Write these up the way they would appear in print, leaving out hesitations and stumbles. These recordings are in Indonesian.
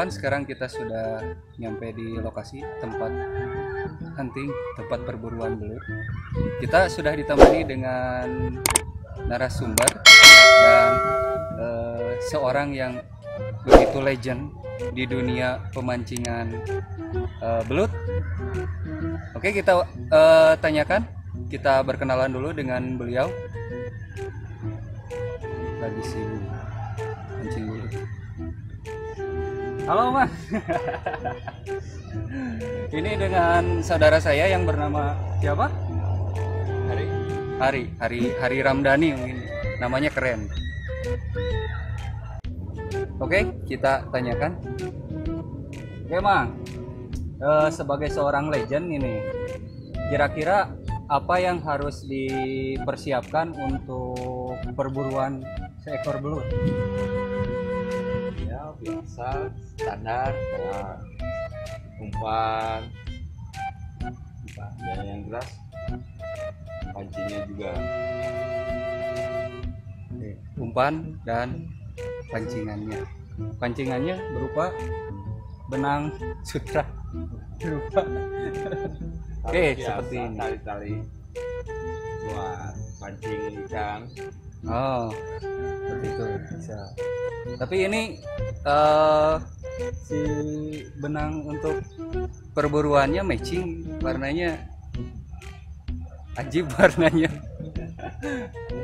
kawan-kawan, sekarang kita sudah nyampe di lokasi tempat hunting, tempat perburuan belut. Kita sudah ditemani dengan narasumber dan seorang yang begitu legend di dunia pemancingan belut. Oke, kita tanyakan, kita berkenalan dulu dengan beliau. Lagi sibuk mancing belut. Halo Mas. Ini dengan saudara saya yang bernama siapa? Hari Ramdhani, mungkin namanya keren. Oke, kita tanyakan. Oke Mang, sebagai seorang legend ini, kira-kira apa yang harus dipersiapkan untuk perburuan seekor belut? Ya biasa standar kayak umpan, dan yang jelas pancingnya juga. Umpan dan pancingannya berupa benang sutra berupa oke, seperti ini, tali-tali buat pancing ikan. oh seperti itu bisa. Tapi ini si benang untuk perburuannya matching, warnanya ajib warnanya.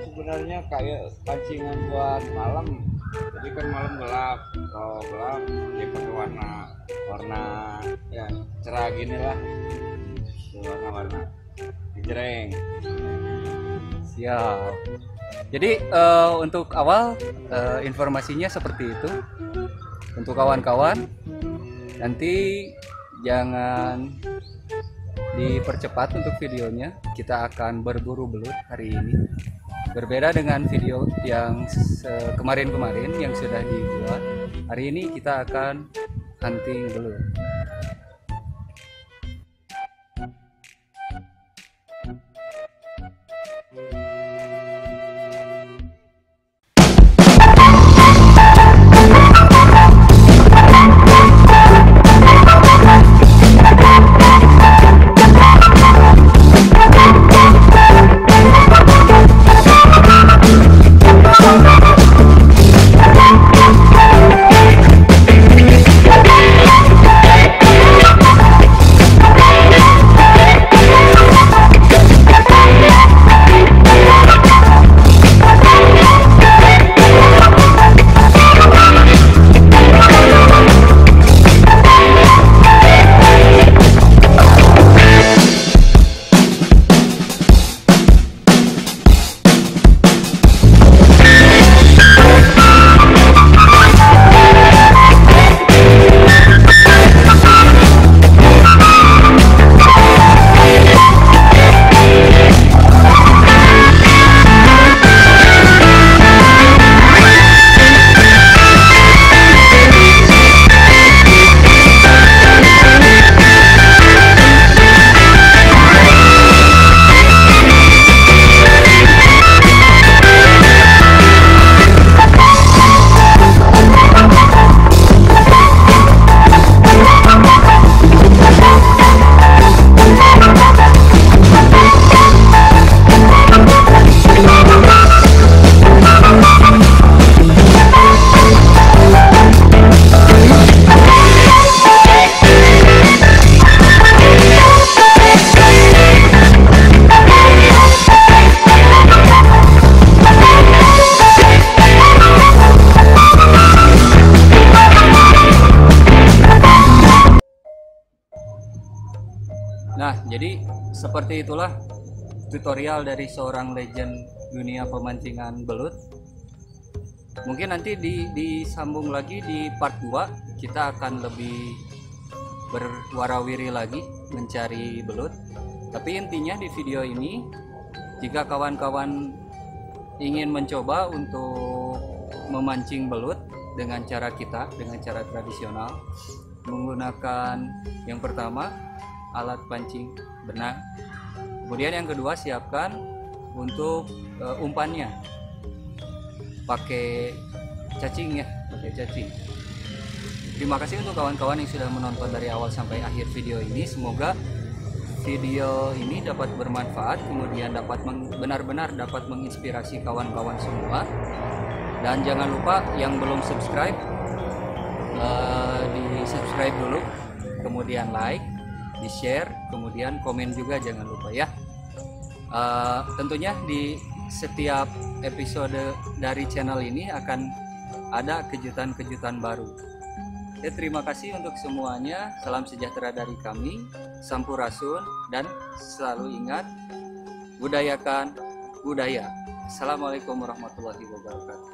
Sebenarnya kayak pancingan buat malam, jadi kan malam gelap. Kalau gelap dia pakai warna ya cerah gini lah, warna hijreng. Siap. Jadi untuk awal informasinya seperti itu. Untuk kawan-kawan, nanti jangan dipercepat untuk videonya. Kita akan berburu belut hari ini. Berbeda dengan video yang kemarin-kemarin yang sudah dibuat. Hari ini kita akan hunting belut. Nah, jadi seperti itulah tutorial dari seorang legend dunia pemancingan belut. Mungkin nanti disambung lagi di part 2, kita akan lebih berwarawiri lagi mencari belut. Tapi intinya di video ini, jika kawan-kawan ingin mencoba untuk memancing belut dengan cara kita, dengan cara tradisional, menggunakan yang pertama alat pancing benang, kemudian yang kedua siapkan untuk umpannya pakai cacing ya, pakai cacing. Terima kasih untuk kawan-kawan yang sudah menonton dari awal sampai akhir video ini. Semoga video ini dapat bermanfaat, kemudian dapat benar-benar dapat menginspirasi kawan-kawan semua. Dan jangan lupa yang belum subscribe, di subscribe dulu, kemudian like, di share, kemudian komen juga jangan lupa ya. Tentunya di setiap episode dari channel ini akan ada kejutan-kejutan baru. Terima kasih untuk semuanya. Salam sejahtera dari kami, Sampurasun, dan selalu ingat, budayakan budaya. Assalamualaikum warahmatullahi wabarakatuh.